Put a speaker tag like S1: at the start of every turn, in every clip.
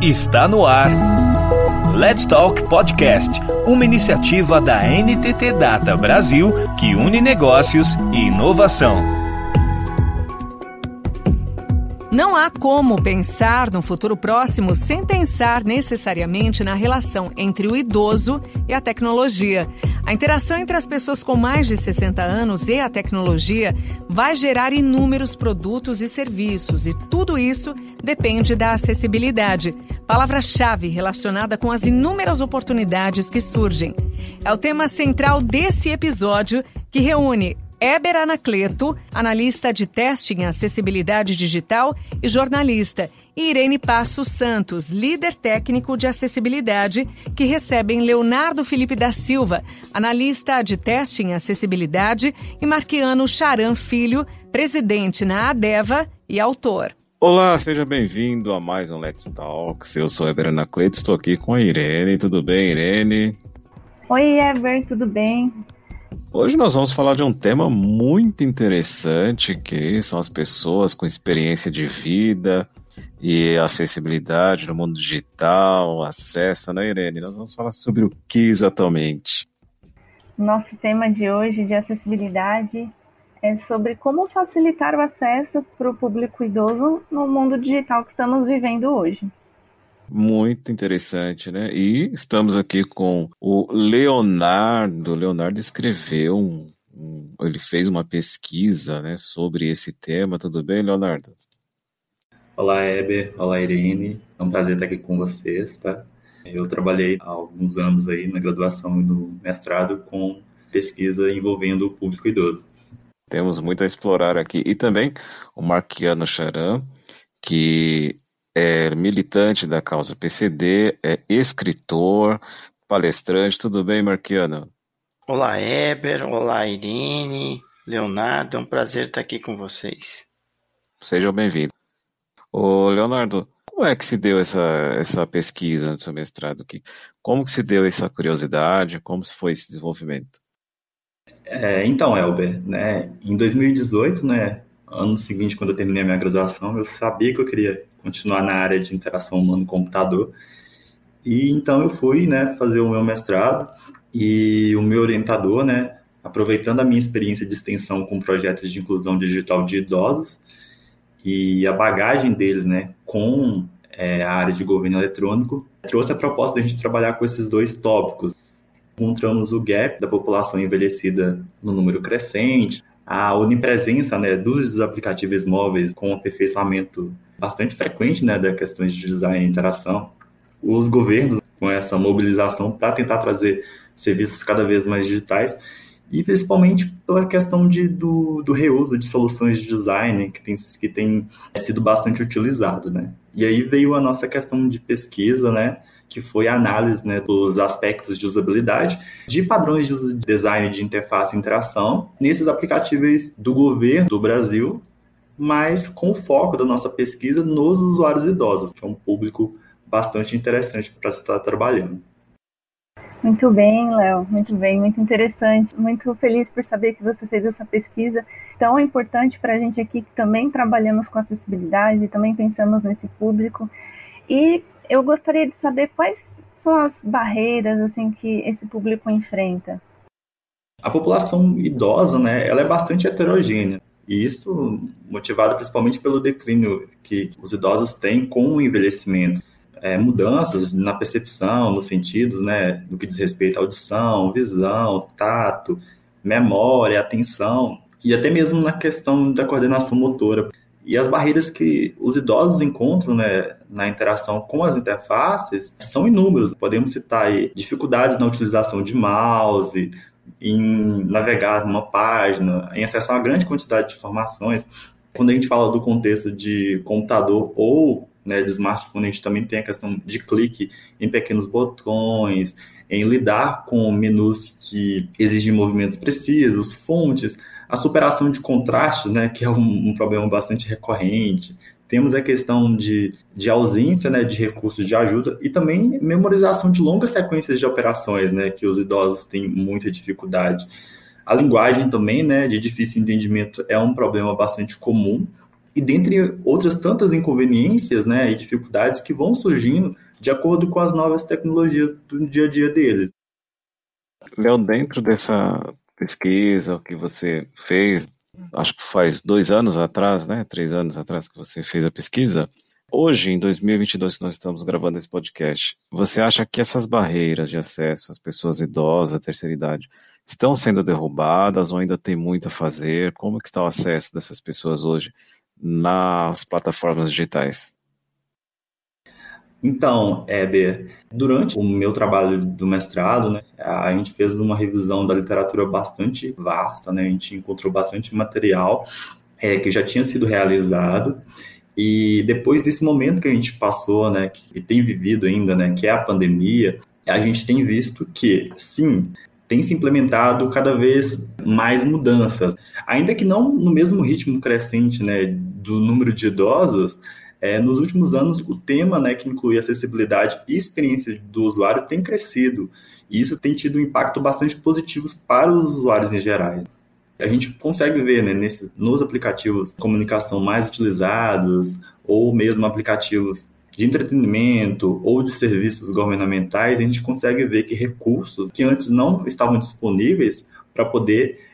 S1: Está no ar. Let's Talk Podcast, uma iniciativa da NTT Data Brasil que une negócios e inovação.
S2: Não há como pensar no futuro próximo sem pensar necessariamente na relação entre o idoso e a tecnologia. A interação entre as pessoas com mais de 60 anos e a tecnologia vai gerar inúmeros produtos e serviços, e tudo isso depende da acessibilidade, palavra-chave relacionada com as inúmeras oportunidades que surgem. É o tema central desse episódio, que reúne Heber Anacleto, analista de teste em acessibilidade digital e jornalista, e Irene Passos Santos, líder técnico de acessibilidade, que recebem Leonardo Felipe da Silva, analista de teste em acessibilidade, e Marquiano Charan Filho, presidente na ADEVA e autor.
S3: Olá, seja bem-vindo a mais um Let's Talks. Eu sou Heber Anacleto, estou aqui com a Irene. Tudo bem, Irene?
S4: Oi, Heber, tudo bem?
S3: Hoje nós vamos falar de um tema muito interessante, que são as pessoas com experiência de vida e acessibilidade no mundo digital, acesso, né, Irene? Nós vamos falar sobre o que exatamente?
S4: Nosso tema de hoje de acessibilidade é sobre como facilitar o acesso para o público idoso no mundo digital que estamos vivendo hoje.
S3: Muito interessante, né? E estamos aqui com o Leonardo. Leonardo escreveu ele fez uma pesquisa, né, sobre esse tema. Tudo bem, Leonardo?
S5: Olá, Heber. Olá, Irene. É um prazer estar aqui com vocês, tá? Eu trabalhei há alguns anos aí na graduação e no mestrado com pesquisa envolvendo o público idoso.
S3: Temos muito a explorar aqui. E também o Marquiano Charan, que é militante da causa PCD, é escritor, palestrante. Tudo bem, Marquiano?
S6: Olá, Heber. Olá, Irene, Leonardo. É um prazer estar aqui com vocês.
S3: Sejam bem-vindos. Ô, Leonardo, como é que se deu essa pesquisa no seu mestrado aqui? Como que se deu essa curiosidade? Como foi esse desenvolvimento?
S5: Então, Heber, né, em 2018, né, ano seguinte, quando eu terminei a minha graduação, eu sabia que eu queria continuar na área de interação humano-computador. E então eu fui, né, fazer o meu mestrado, e o meu orientador, né, aproveitando a minha experiência de extensão com projetos de inclusão digital de idosos e a bagagem dele, né, com a área de governo eletrônico, trouxe a proposta de a gente trabalhar com esses dois tópicos. Encontramos o gap da população envelhecida no número crescente, a onipresença, né, dos aplicativos móveis com aperfeiçoamento bastante frequente, né, das questões de design e interação, os governos com essa mobilização para tentar trazer serviços cada vez mais digitais e principalmente pela questão do reuso de soluções de design que tem sido bastante utilizado, né? E aí veio a nossa questão de pesquisa, né, que foi a análise, né, dos aspectos de usabilidade, de padrões de uso de design de interface e interação nesses aplicativos do governo do Brasil, mas com o foco da nossa pesquisa nos usuários idosos, que é um público bastante interessante para estar trabalhando.
S4: Muito bem, Léo, muito bem, muito interessante. Muito feliz por saber que você fez essa pesquisa tão importante para a gente aqui, que também trabalhamos com acessibilidade, também pensamos nesse público. E eu gostaria de saber quais são as barreiras assim, que esse público enfrenta.
S5: A população idosa, né, ela é bastante heterogênea. E isso motivado principalmente pelo declínio que os idosos têm com o envelhecimento. Mudanças na percepção, nos sentidos, né, no que diz respeito à audição, visão, tato, memória, atenção, e até mesmo na questão da coordenação motora. E as barreiras que os idosos encontram, né, na interação com as interfaces são inúmeras. Podemos citar aí dificuldades na utilização de mouse, em navegar numa página, em acessar uma grande quantidade de informações. Quando a gente fala do contexto de computador ou, né, de smartphone, a gente também tem a questão de clique em pequenos botões, em lidar com menus que exigem movimentos precisos, fontes, a superação de contrastes, né, que é um problema bastante recorrente. Temos a questão de ausência, né, de recursos de ajuda e também memorização de longas sequências de operações, né, que os idosos têm muita dificuldade. A linguagem também, né, de difícil entendimento é um problema bastante comum e dentre outras tantas inconveniências, né, e dificuldades que vão surgindo de acordo com as novas tecnologias do dia a dia deles.
S3: Léo, dentro dessa pesquisa que você fez, acho que faz 2 anos atrás, né, 3 anos atrás que você fez a pesquisa, hoje, em 2022, que nós estamos gravando esse podcast, você acha que essas barreiras de acesso às pessoas idosas, à terceira idade, estão sendo derrubadas ou ainda tem muito a fazer? Como que está o acesso dessas pessoas hoje nas plataformas digitais?
S5: Então, Heber, durante o meu trabalho do mestrado, né, a gente fez uma revisão da literatura bastante vasta, né, a gente encontrou bastante material que já tinha sido realizado, e depois desse momento que a gente passou, né, que tem vivido ainda, né, que é a pandemia, a gente tem visto que, sim, tem se implementado cada vez mais mudanças, ainda que não no mesmo ritmo crescente, né, do número de idosos. Nos últimos anos, o tema, né, que inclui acessibilidade e experiência do usuário tem crescido, e isso tem tido um impacto bastante positivo para os usuários em geral. A gente consegue ver, né, nos aplicativos de comunicação mais utilizados, ou mesmo aplicativos de entretenimento ou de serviços governamentais, a gente consegue ver que recursos que antes não estavam disponíveis para poder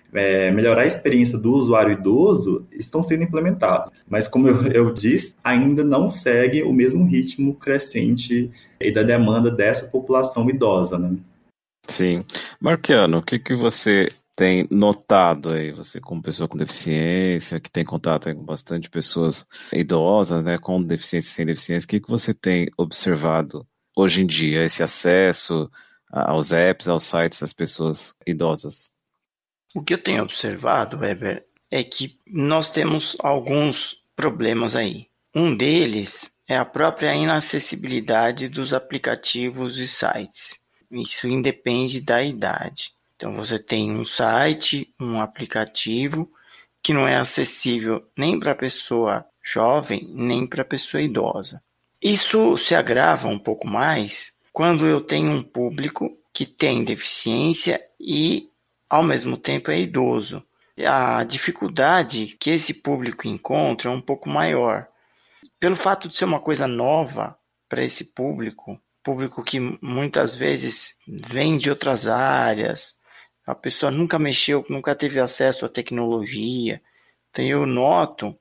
S5: melhorar a experiência do usuário idoso estão sendo implementados. Mas, como eu disse, ainda não segue o mesmo ritmo crescente da demanda dessa população idosa, né?
S3: Sim. Marquiano, o que você tem notado aí, você como pessoa com deficiência, que tem contato aí com bastante pessoas idosas, né, com deficiência e sem deficiência, o que você tem observado hoje em dia, esse acesso aos apps, aos sites das pessoas idosas?
S6: O que eu tenho observado, Weber, é que nós temos alguns problemas aí. Um deles é a própria inacessibilidade dos aplicativos e sites. Isso independe da idade. Então você tem um site, um aplicativo que não é acessível nem para a pessoa jovem, nem para a pessoa idosa. Isso se agrava um pouco mais quando eu tenho um público que tem deficiência e ao mesmo tempo é idoso. A dificuldade que esse público encontra é um pouco maior. Pelo fato de ser uma coisa nova para esse público que muitas vezes vem de outras áreas, a pessoa nunca mexeu, nunca teve acesso à tecnologia. Então eu noto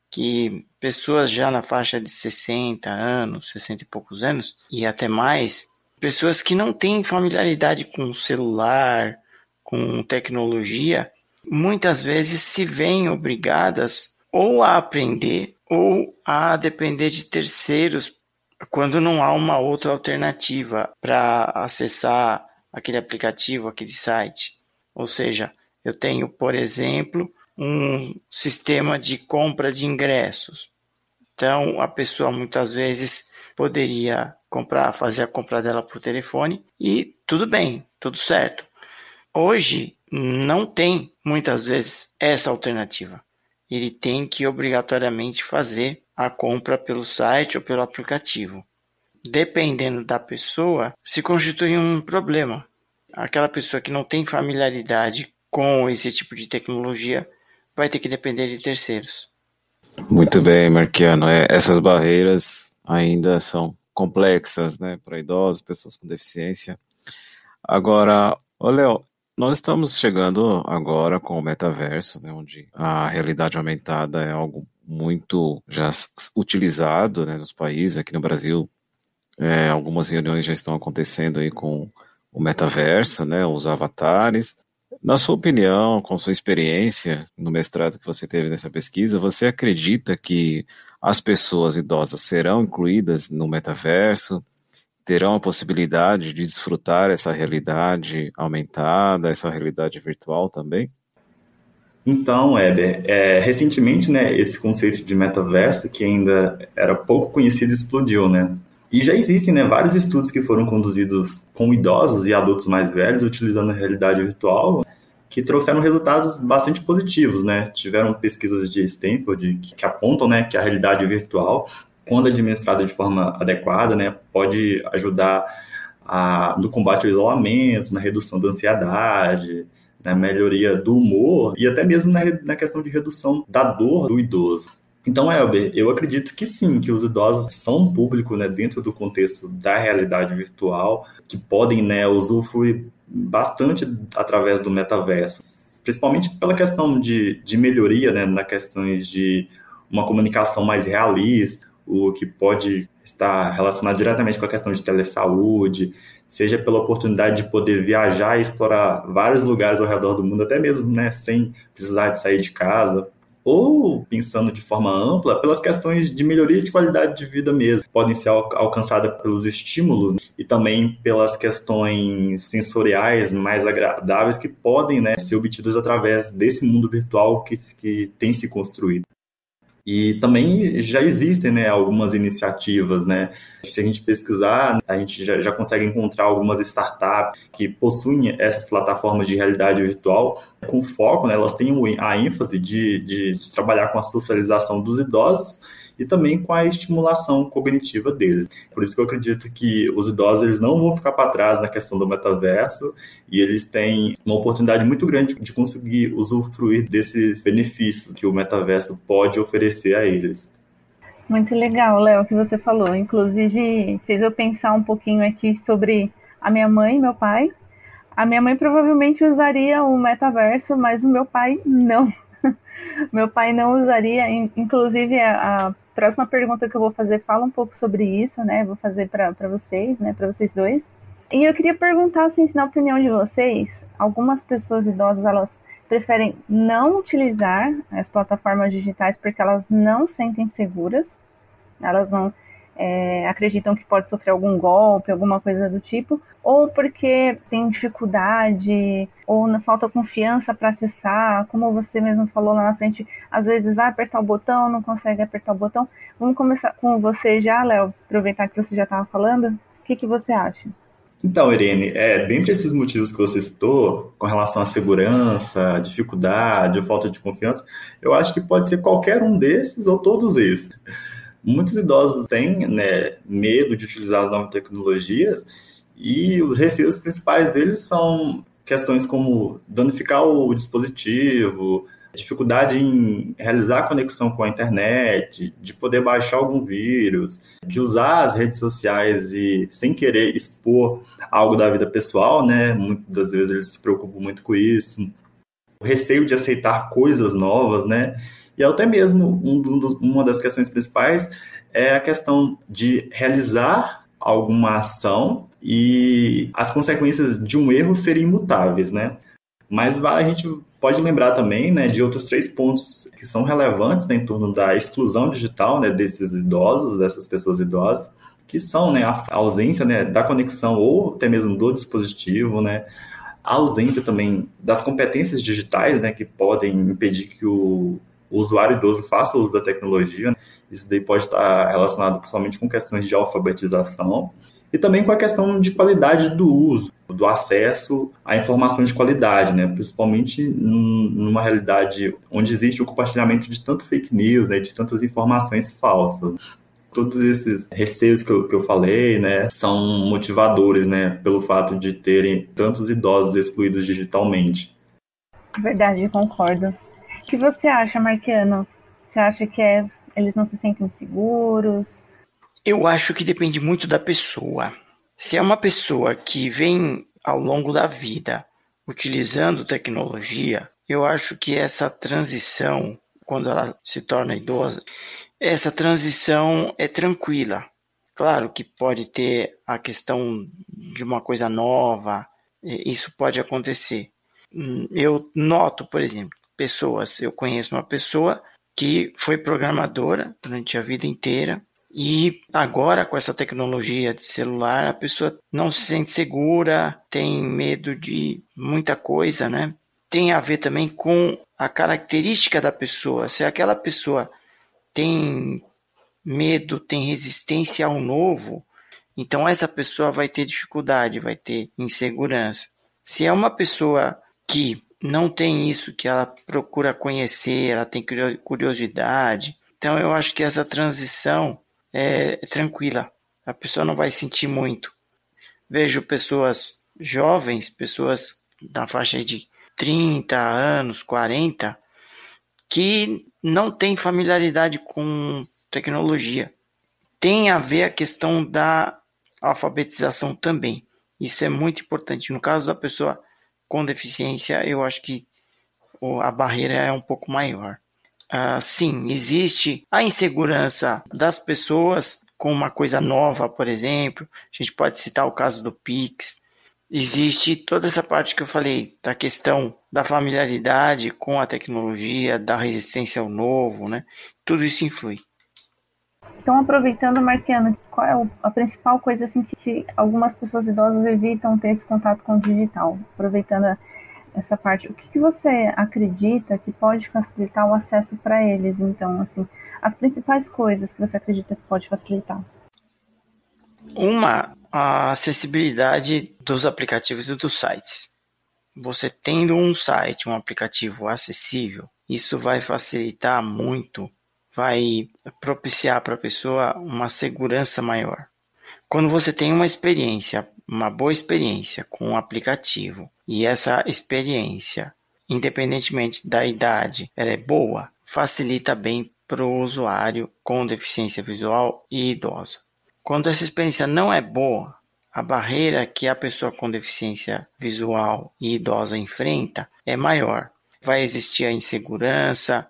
S6: que pessoas já na faixa de 60 anos, 60 e poucos anos, e até mais, pessoas que não têm familiaridade com o celular, com tecnologia, muitas vezes se veem obrigadas ou a aprender ou a depender de terceiros quando não há uma outra alternativa para acessar aquele aplicativo, aquele site. Ou seja, eu tenho, por exemplo, um sistema de compra de ingressos. Então, a pessoa muitas vezes poderia fazer a compra dela por telefone e tudo bem, tudo certo. Hoje, não tem, muitas vezes, essa alternativa. Ele tem que obrigatoriamente fazer a compra pelo site ou pelo aplicativo. Dependendo da pessoa, se constitui um problema. Aquela pessoa que não tem familiaridade com esse tipo de tecnologia vai ter que depender de terceiros.
S3: Muito bem, Marquiano. Essas barreiras ainda são complexas, né, para idosos, pessoas com deficiência. Agora, Léo, nós estamos chegando agora com o metaverso, né, onde a realidade aumentada é algo muito já utilizado, né, nos países. Aqui no Brasil, algumas reuniões já estão acontecendo aí com o metaverso, né, os avatares. Na sua opinião, com sua experiência no mestrado que você teve nessa pesquisa, você acredita que as pessoas idosas serão incluídas no metaverso? Terão a possibilidade de desfrutar essa realidade aumentada, essa realidade virtual também?
S5: Então, Heber, recentemente, né, esse conceito de metaverso, que ainda era pouco conhecido, explodiu, né? E já existem, né, vários estudos que foram conduzidos com idosos e adultos mais velhos, utilizando a realidade virtual, que trouxeram resultados bastante positivos, né? Tiveram pesquisas de Stanford que apontam, né, que a realidade virtual, quando administrada de forma adequada, né, pode ajudar no combate ao isolamento, na redução da ansiedade, na melhoria do humor e até mesmo na questão de redução da dor do idoso. Então, Elber, eu acredito que sim, que os idosos são um público, né, dentro do contexto da realidade virtual, que podem, né, usufruir bastante através do metaverso, principalmente pela questão de melhoria, né, na questões de uma comunicação mais realista, o que pode estar relacionado diretamente com a questão de telesaúde, seja pela oportunidade de poder viajar e explorar vários lugares ao redor do mundo, até mesmo, né, sem precisar de sair de casa, ou pensando de forma ampla, pelas questões de melhoria de qualidade de vida mesmo, podem ser alcançadas pelos estímulos, né, e também pelas questões sensoriais mais agradáveis que podem, né, ser obtidas através desse mundo virtual que tem se construído. E também já existem, né, algumas iniciativas, né? Se a gente pesquisar, a gente já consegue encontrar algumas startups que possuem essas plataformas de realidade virtual com foco, né, elas têm a ênfase de trabalhar com a socialização dos idosos e também com a estimulação cognitiva deles. Por isso que eu acredito que os idosos eles não vão ficar para trás na questão do metaverso e eles têm uma oportunidade muito grande de conseguir usufruir desses benefícios que o metaverso pode oferecer a eles.
S4: Muito legal, Léo, o que você falou. Inclusive, fez eu pensar um pouquinho aqui sobre a minha mãe e meu pai. A minha mãe provavelmente usaria o metaverso, mas o meu pai não. Meu pai não usaria. Inclusive, a próxima pergunta que eu vou fazer fala um pouco sobre isso, né? Vou fazer para vocês, né? Para vocês dois. E eu queria perguntar, assim, na opinião de vocês, algumas pessoas idosas, elas preferem não utilizar as plataformas digitais porque elas não sentem seguras, elas não acreditam que pode sofrer algum golpe, alguma coisa do tipo, ou porque tem dificuldade, ou falta confiança para acessar, como você mesmo falou lá na frente, às vezes vai apertar o botão, não consegue apertar o botão. Vamos começar com você já, Léo, aproveitar que você já estava falando. O que você acha?
S5: Então, Irene, bem para esses motivos que você citou, com relação à segurança, dificuldade ou falta de confiança, eu acho que pode ser qualquer um desses ou todos esses. Muitos idosos têm, né, medo de utilizar as novas tecnologias e os receios principais deles são questões como danificar o dispositivo, dificuldade em realizar a conexão com a internet, de poder baixar algum vírus, de usar as redes sociais e sem querer expor algo da vida pessoal, né? Muitas das vezes eles se preocupam muito com isso. O receio de aceitar coisas novas, né? E até mesmo uma das questões principais é a questão de realizar alguma ação e as consequências de um erro serem imutáveis, né? Mas a gente pode lembrar também, né, de outros 3 pontos que são relevantes, né, em torno da exclusão digital, né, desses idosos, dessas pessoas idosas, que são, né, a ausência, né, da conexão ou até mesmo do dispositivo, né, a ausência também das competências digitais, né, que podem impedir que o usuário idoso faça uso da tecnologia. Isso daí pode estar relacionado principalmente com questões de alfabetização e também com a questão de qualidade do uso, do acesso à informação de qualidade, né? Principalmente numa realidade onde existe o compartilhamento de tanto fake news, né? De tantas informações falsas. Todos esses receios que eu falei, né, são motivadores, né, pelo fato de terem tantos idosos excluídos digitalmente.
S4: Verdade, concordo. O que você acha, Marquiano? Você acha que eles não se sentem seguros?
S6: Eu acho que depende muito da pessoa. Se é uma pessoa que vem ao longo da vida utilizando tecnologia, eu acho que essa transição, quando ela se torna idosa, essa transição é tranquila. Claro que pode ter a questão de uma coisa nova, isso pode acontecer. Eu noto, por exemplo, eu conheço uma pessoa que foi programadora durante a vida inteira e agora com essa tecnologia de celular a pessoa não se sente segura, tem medo de muita coisa, né? Tem a ver também com a característica da pessoa. Se aquela pessoa tem medo, tem resistência ao novo, então essa pessoa vai ter dificuldade, vai ter insegurança. Se é uma pessoa que não tem isso, que ela procura conhecer, ela tem curiosidade, então eu acho que essa transição é tranquila, a pessoa não vai sentir muito. Vejo pessoas jovens, pessoas na faixa de 30 anos, 40, que não têm familiaridade com tecnologia. Tem a ver a questão da alfabetização também. Isso é muito importante. No caso da pessoa com deficiência, eu acho que a barreira é um pouco maior. Sim, existe a insegurança das pessoas com uma coisa nova, por exemplo. A gente pode citar o caso do Pix. Existe toda essa parte que eu falei, da questão da familiaridade com a tecnologia, da resistência ao novo, né? Tudo isso influi.
S4: Então, aproveitando, Marquiano, qual é a principal coisa assim, que algumas pessoas idosas evitam ter esse contato com o digital? Aproveitando essa parte, o que você acredita que pode facilitar o acesso para eles? Então, assim, as principais coisas que você acredita que pode facilitar?
S6: A acessibilidade dos aplicativos e dos sites. Você tendo um site, um aplicativo acessível, isso vai facilitar muito, vai propiciar para a pessoa uma segurança maior. Quando você tem uma boa experiência com um aplicativo, e essa experiência, independentemente da idade, ela é boa, facilita bem para o usuário com deficiência visual e idosa. Quando essa experiência não é boa, a barreira que a pessoa com deficiência visual e idosa enfrenta é maior. Vai existir a insegurança,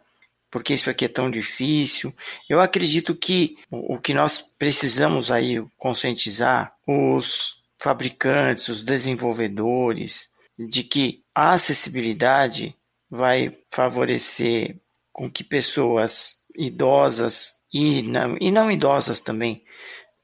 S6: porque isso aqui é tão difícil. Eu acredito que o que nós precisamos aí conscientizar os fabricantes, os desenvolvedores, de que a acessibilidade vai favorecer com que pessoas idosas e não idosas também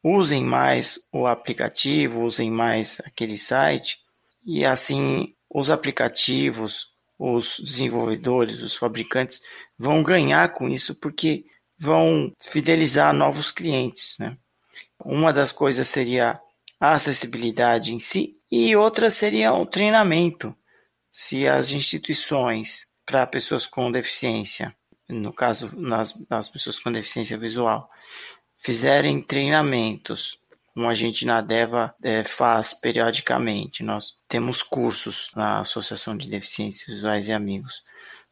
S6: usem mais o aplicativo, usem mais aquele site, e assim os aplicativos, os desenvolvedores, os fabricantes vão ganhar com isso porque vão fidelizar novos clientes, né? Uma das coisas seria a acessibilidade em si e outra seria o treinamento. Se as instituições para pessoas com deficiência, no caso nas pessoas com deficiência visual, fizerem treinamentos, como a gente na DEVA faz periodicamente. Nós temos cursos na Associação de Deficientes Visuais e Amigos.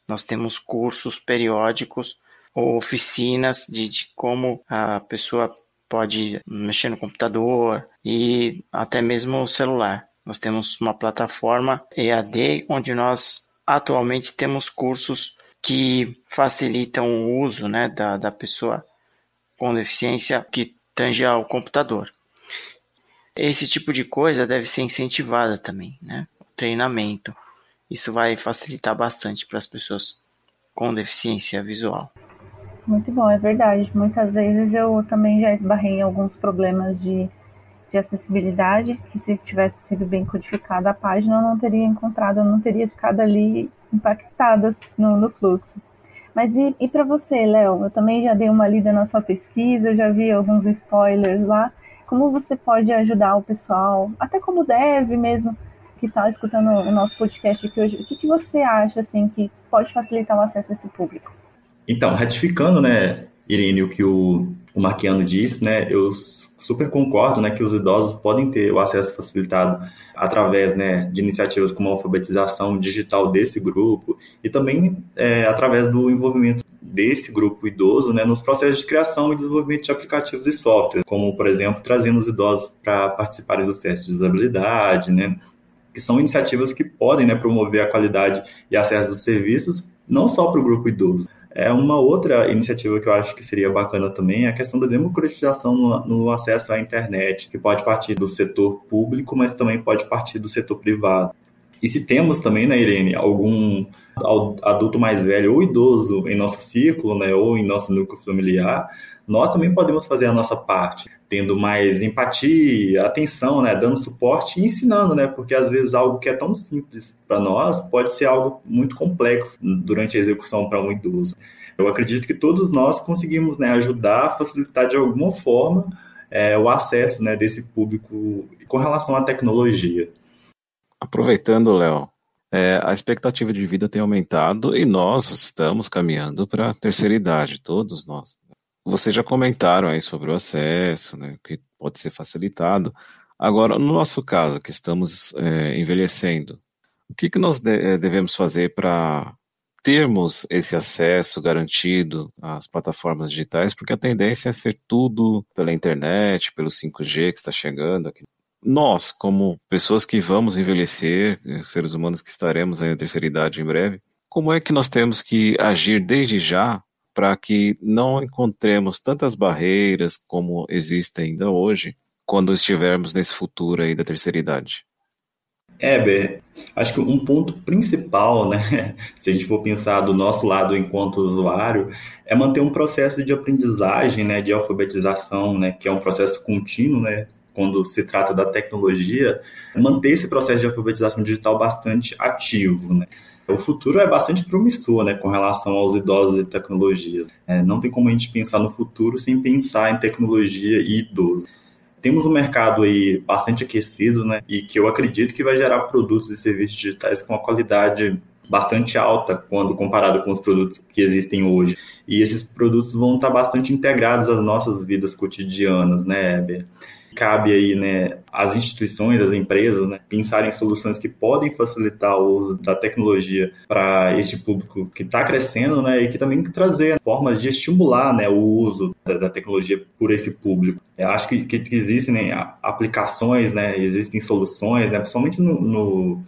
S6: Nós temos cursos periódicos ou oficinas de como a pessoa pode mexer no computador e até mesmo o celular. Nós temos uma plataforma EAD, onde nós atualmente temos cursos que facilitam o uso, né, da pessoa com deficiência que tange ao computador. Esse tipo de coisa deve ser incentivada também, né? O treinamento. Isso vai facilitar bastante para as pessoas com deficiência visual.
S4: Muito bom, é verdade. Muitas vezes eu também já esbarrei em alguns problemas de acessibilidade, que se tivesse sido bem codificada a página, eu não teria encontrado, eu não teria ficado ali impactada no fluxo. Mas e para você, Léo? Eu também já dei uma lida na sua pesquisa, eu já vi alguns spoilers lá. Como você pode ajudar o pessoal, até como deve mesmo, que está escutando o nosso podcast aqui hoje? O que você acha assim, que pode facilitar o acesso a esse público?
S5: Então, ratificando, né, Irene, o que o Marquiano disse, né, eu super concordo, né, que os idosos podem ter o acesso facilitado através, né, de iniciativas como a alfabetização digital desse grupo e também através do envolvimento desse grupo idoso, né, nos processos de criação e desenvolvimento de aplicativos e softwares, como, por exemplo, trazendo os idosos para participarem dos testes de usabilidade, né, que são iniciativas que podem, né, promover a qualidade e acesso dos serviços, não só para o grupo idoso. Uma outra iniciativa que eu acho que seria bacana também é a questão da democratização no acesso à internet, que pode partir do setor público, mas também pode partir do setor privado. E se temos também, né, Irene, algum adulto mais velho ou idoso em nosso círculo, né, ou em nosso núcleo familiar, nós também podemos fazer a nossa parte, tendo mais empatia, atenção, né, dando suporte e ensinando, né, porque às vezes algo que é tão simples para nós pode ser algo muito complexo durante a execução para um idoso. Eu acredito que todos nós conseguimos, né, ajudar, facilitar de alguma forma o acesso, né, desse público com relação à tecnologia.
S3: Aproveitando, Léo, a expectativa de vida tem aumentado e nós estamos caminhando para a terceira idade, todos nós. Vocês já comentaram aí sobre o acesso, né, que pode ser facilitado. Agora, no nosso caso, que estamos envelhecendo, o que nós devemos fazer para termos esse acesso garantido às plataformas digitais, porque a tendência é ser tudo pela internet, pelo 5G que está chegando aqui. Nós, como pessoas que vamos envelhecer, seres humanos que estaremos aí na terceira idade em breve, como é que nós temos que agir desde já para que não encontremos tantas barreiras como existem ainda hoje, quando estivermos nesse futuro aí da terceira idade?
S5: Heber, acho que um ponto principal, né, se a gente for pensar do nosso lado enquanto usuário, é manter um processo de aprendizagem, né, de alfabetização, né, que é um processo contínuo, né, quando se trata da tecnologia, manter esse processo de alfabetização digital bastante ativo, né. O futuro é bastante promissor, né, com relação aos idosos e tecnologias. Não tem como a gente pensar no futuro sem pensar em tecnologia e idoso. Temos um mercado aí bastante aquecido, né, e que eu acredito que vai gerar produtos e serviços digitais com uma qualidade bastante alta quando comparado com os produtos que existem hoje. E esses produtos vão estar bastante integrados às nossas vidas cotidianas, né, Heber? Cabe aí, né, às instituições, às empresas, né, pensarem em soluções que podem facilitar o uso da tecnologia para este público que está crescendo, né, e que também trazer formas de estimular, né, o uso da tecnologia por esse público. Eu acho que existem, né, aplicações, né, existem soluções, né, principalmente no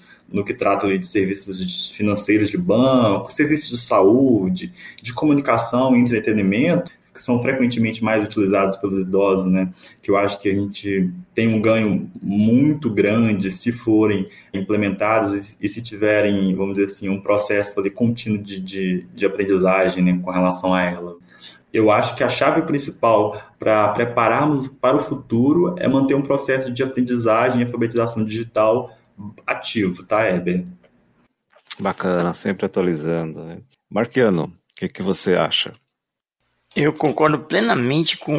S5: que trata ali de serviços financeiros de banco, serviços de saúde, de comunicação e entretenimento, que são frequentemente mais utilizados pelos idosos, né? Que eu acho que a gente tem um ganho muito grande se forem implementados e se tiverem, vamos dizer assim, um processo ali contínuo de aprendizagem, né, com relação a elas. Eu acho que a chave principal para prepararmos para o futuro é manter um processo de aprendizagem e alfabetização digital ativo, tá, Heber?
S3: Bacana, sempre atualizando, né? Marquiano, o que você acha?
S6: Eu concordo plenamente com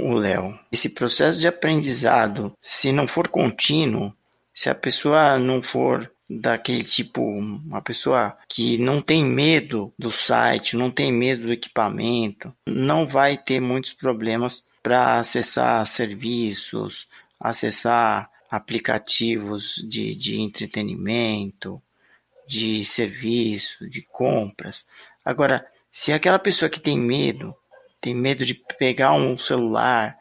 S6: o Léo. Esse processo de aprendizado, se não for contínuo, se a pessoa não for daquele tipo, uma pessoa que não tem medo do site, não tem medo do equipamento, não vai ter muitos problemas para acessar serviços, acessar aplicativos de entretenimento, de serviço, de compras. Agora, se aquela pessoa que tem medo de pegar um celular,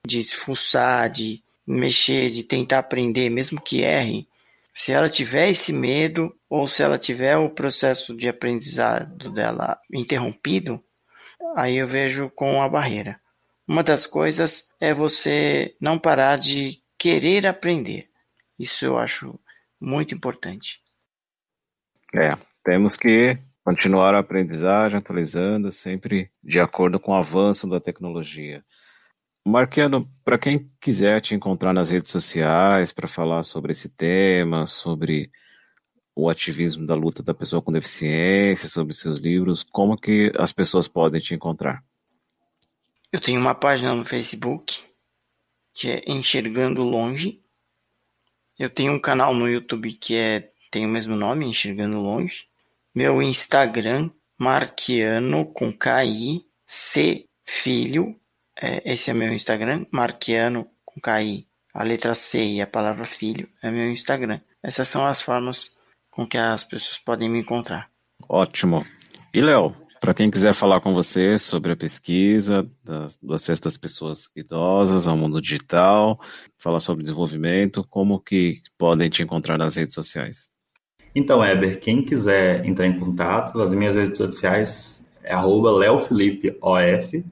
S6: de fuçar, de mexer, de tentar aprender, mesmo que erre, se ela tiver esse medo ou se ela tiver o processo de aprendizado dela interrompido, aí eu vejo com a barreira. Uma das coisas é você não parar de querer aprender. Isso eu acho muito importante.
S3: Temos que continuar a aprendizagem, atualizando, sempre de acordo com o avanço da tecnologia. Marquiano, para quem quiser te encontrar nas redes sociais para falar sobre esse tema, sobre o ativismo da luta da pessoa com deficiência, sobre seus livros, como que as pessoas podem te encontrar?
S6: Eu tenho uma página no Facebook, que é Enxergando Longe. Eu tenho um canal no YouTube que tem o mesmo nome, Enxergando Longe. Meu Instagram, Marquiano, com K-I, C, filho. Esse é meu Instagram, Marquiano, com K-I. A letra C e a palavra filho é meu Instagram. Essas são as formas com que as pessoas podem me encontrar.
S3: Ótimo. E, Léo, para quem quiser falar com você sobre a pesquisa do acesso das pessoas idosas ao mundo digital, falar sobre desenvolvimento, como que podem te encontrar nas redes sociais?
S5: Então, Heber, quem quiser entrar em contato, as minhas redes sociais é @leofelipeof.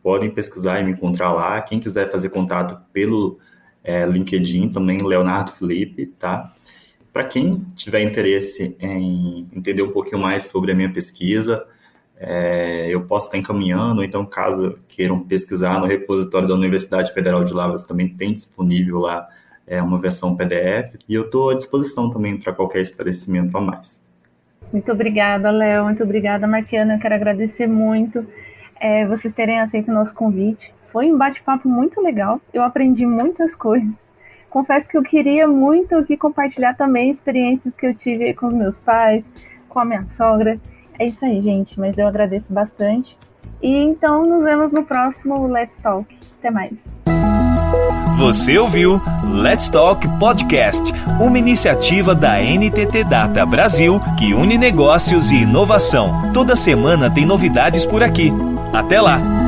S5: Podem pesquisar e me encontrar lá. Quem quiser fazer contato pelo LinkedIn também, Leonardo Felipe, tá? Para quem tiver interesse em entender um pouquinho mais sobre a minha pesquisa, eu posso estar encaminhando, então caso queiram pesquisar no repositório da Universidade Federal de Lavras, também tem disponível lá uma versão PDF, e eu estou à disposição também para qualquer esclarecimento a mais.
S4: Muito obrigada, Léo. Muito obrigada, Marquiano. Eu quero agradecer muito vocês terem aceito o nosso convite. Foi um bate-papo muito legal. Eu aprendi muitas coisas. Confesso que eu queria muito aqui compartilhar também experiências que eu tive com os meus pais, com a minha sogra. É isso aí, gente. Mas eu agradeço bastante. E então nos vemos no próximo Let's Talk. Até mais.
S1: Você ouviu Let's Talk Podcast, uma iniciativa da NTT Data Brasil que une negócios e inovação. Toda semana tem novidades por aqui. Até lá!